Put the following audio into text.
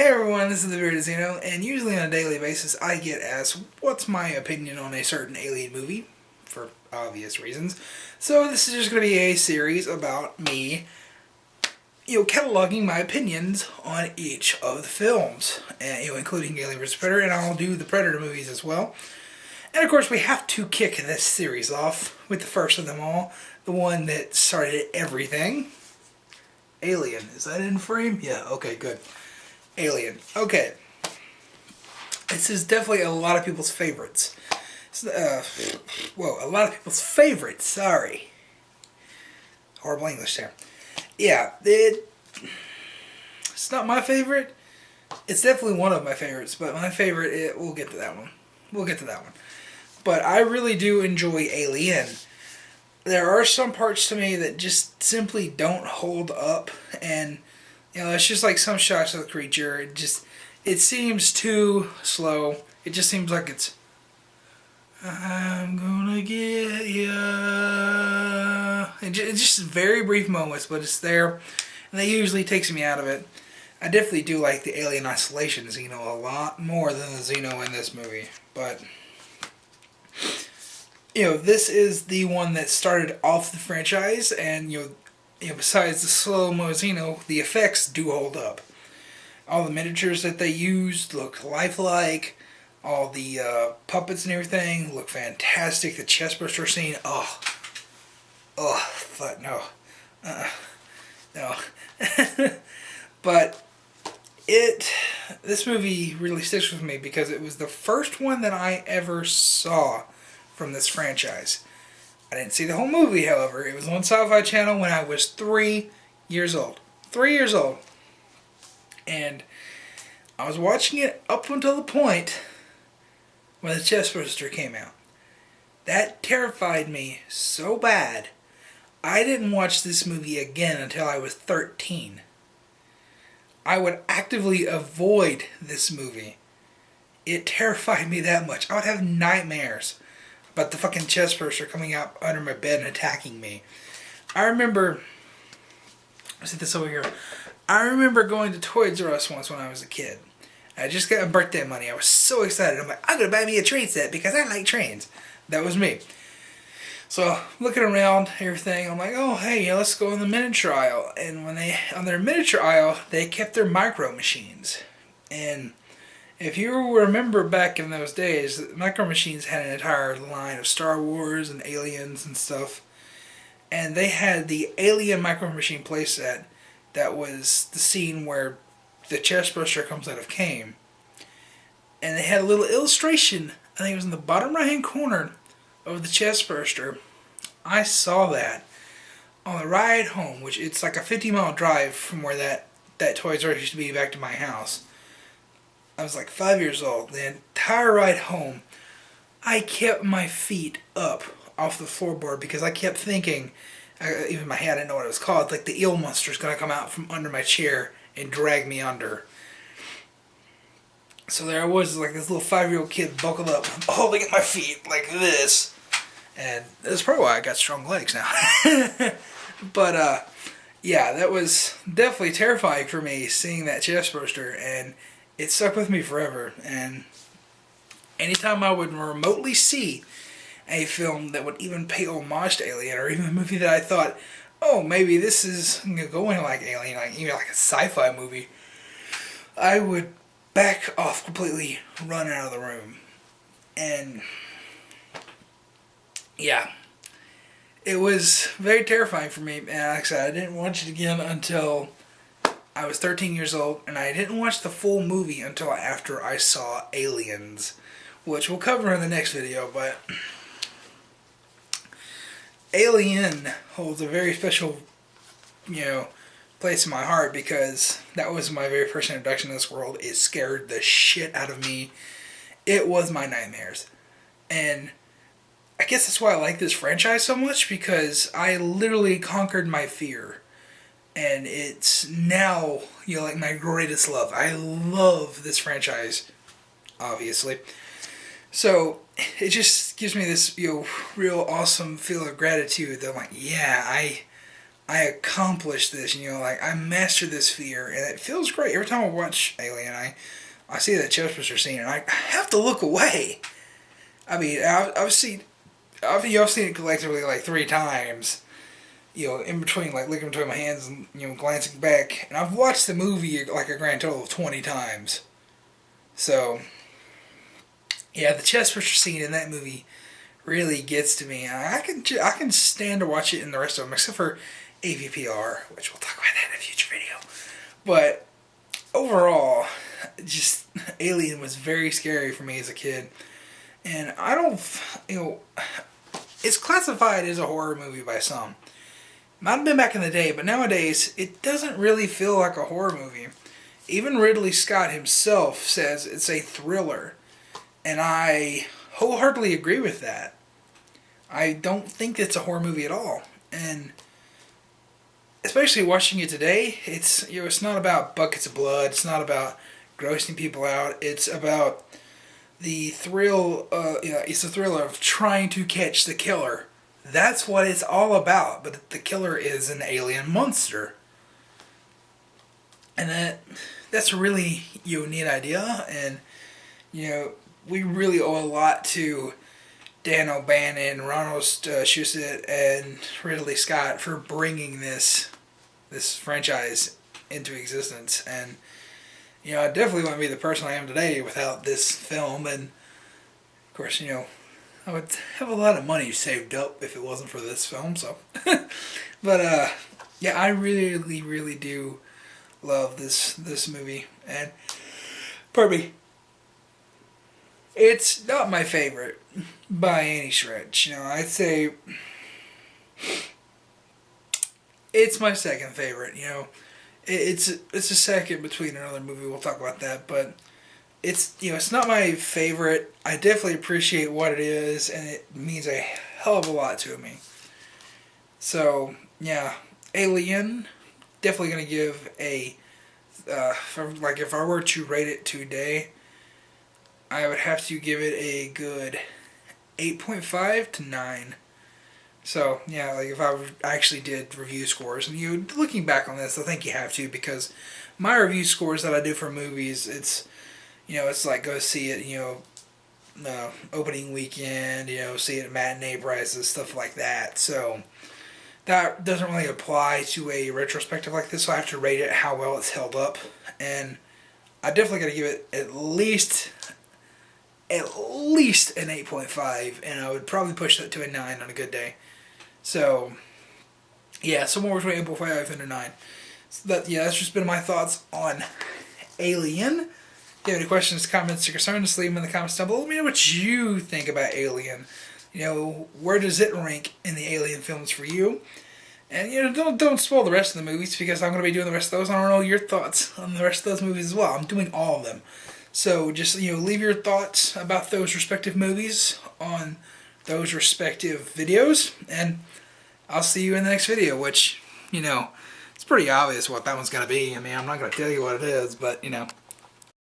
Hey everyone, this is the Bearded Zeno, and usually on a daily basis I get asked what's my opinion on a certain alien movie, for obvious reasons. So this is just going to be a series about me, cataloging my opinions on each of the films, and, including Alien vs. Predator, and I'll do the Predator movies as well. And of course we have to kick this series off with the first of them all, the one that started everything. Alien. Is that in frame? Yeah, okay, good. Alien. Okay. This is definitely a lot of people's favorites. A lot of people's favorites, sorry. Horrible English there. Yeah, it's not my favorite. It's definitely one of my favorites, but my favorite, we'll get to that one. But I really do enjoy Alien. There are some parts to me that just simply don't hold up, and it's just like some shots of the creature. It seems too slow. It just seems like it's, I'm gonna get ya. It's just very brief moments, but it's there, and that usually takes me out of it. I definitely do like the Alien Isolation Xeno a lot more than the Xeno in this movie, but this is the one that started off the franchise, and besides the slow-mo Xeno, the effects do hold up. All the miniatures that they used look lifelike. All the puppets and everything look fantastic. The chestburster scene, but no. No. But this movie really sticks with me because it was the first one that I ever saw from this franchise. I didn't see the whole movie, however. It was on Sci-Fi Channel when I was 3 years old. 3 years old. And I was watching it up until the point when the chestburster came out. That terrified me so bad, I didn't watch this movie again until I was 13. I would actively avoid this movie. It terrified me that much. I would have nightmares about the fucking chestburster coming out under my bed and attacking me. I remember, let's set this over here. I remember going to Toys R Us once when I was a kid. I just got my birthday money. I was so excited. I'm like, I'm going to buy me a train set because I like trains. That was me. So, looking around, everything, I'm like, oh, hey, let's go in the miniature aisle. And on their miniature aisle, they kept their micro machines. And if you remember back in those days, Micro Machines had an entire line of Star Wars and Aliens and stuff. And they had the Alien Micro Machine playset that was the scene where the chestburster comes out of Kane. And they had a little illustration, I think it was in the bottom right hand corner of the chestburster. I saw that on the ride home, which it's like a 50-mile drive from where that Toys R Us used to be back to my house. I was like 5 years old. The entire ride home, I kept my feet up off the floorboard because I kept thinking, even in my head, I didn't know what it was called, like the eel monster's going to come out from under my chair and drag me under. So there I was, like this little 5-year-old kid buckled up, holding at my feet like this. And that's probably why I got strong legs now. But, yeah, that was definitely terrifying for me, seeing that chestburster, and it stuck with me forever. And anytime I would remotely see a film that would even pay homage to Alien, or even a movie that I thought, oh, maybe this is going like Alien, like even like a sci-fi movie, I would back off completely, run out of the room. And yeah, it was very terrifying for me. And like I said, I didn't watch it again until I was 13 years old, and I didn't watch the full movie until after I saw Aliens, which we'll cover in the next video. But Alien holds a very special, place in my heart because that was my very first introduction to this world. It scared the shit out of me. It was my nightmares. And I guess that's why I like this franchise so much, because I literally conquered my fear. And it's now, like my greatest love. I love this franchise, obviously. So it just gives me this, real awesome feel of gratitude that I'm like, yeah, I accomplished this, like I mastered this fear, and it feels great. Every time I watch Alien, I see that Chestburster scene, and I have to look away. I mean, I've seen it collectively like 3 times, in between, like looking between my hands and, glancing back. And I've watched the movie like a grand total of 20 times. So, yeah, the Chestburster scene in that movie really gets to me. I can stand to watch it in the rest of them, except for AVPR, which we'll talk about that in a future video. But overall, just Alien was very scary for me as a kid. And I don't, it's classified as a horror movie by some. Might have been back in the day, but nowadays it doesn't really feel like a horror movie. Even Ridley Scott himself says it's a thriller. And I wholeheartedly agree with that. I don't think it's a horror movie at all. And especially watching it today, it's not about buckets of blood. It's not about grossing people out. It's about the thrill. It's the thrill of trying to catch the killer. That's what it's all about. But the killer is an alien monster, and that's a really neat idea. And we really owe a lot to Dan O'Bannon, Ronald Shusett, and Ridley Scott for bringing this franchise into existence. And I definitely wouldn't be the person I am today without this film. And of course, I would have a lot of money saved up if it wasn't for this film. So, but yeah, I really, really do love this movie. And pardon me, it's not my favorite by any stretch. I'd say it's my second favorite. It's a second between another movie. We'll talk about that, but it's not my favorite. I definitely appreciate what it is, and it means a hell of a lot to me. So yeah, Alien, definitely gonna give a if I were to rate it today, I would have to give it a good 8.5 to 9. So, yeah, like if I actually did review scores, and looking back on this, I think you have to, because my review scores that I do for movies, it's like go see it, opening weekend, see it at matinee prices, stuff like that. So, that doesn't really apply to a retrospective like this, so I have to rate it how well it's held up. And I definitely got to give it at least an 8.5, and I would probably push that to a 9 on a good day. So, yeah, somewhere between 8.5 and a 9. So that's just been my thoughts on Alien. If you have any questions, comments, or concerns, just leave them in the comments down below. Let me know what you think about Alien. Where does it rank in the Alien films for you? And, don't spoil the rest of the movies, because I'm going to be doing the rest of those. I don't know your thoughts on the rest of those movies as well. I'm doing all of them. So just, leave your thoughts about those respective movies on those respective videos. And I'll see you in the next video, which, it's pretty obvious what that one's going to be. I mean, I'm not going to tell you what it is, but,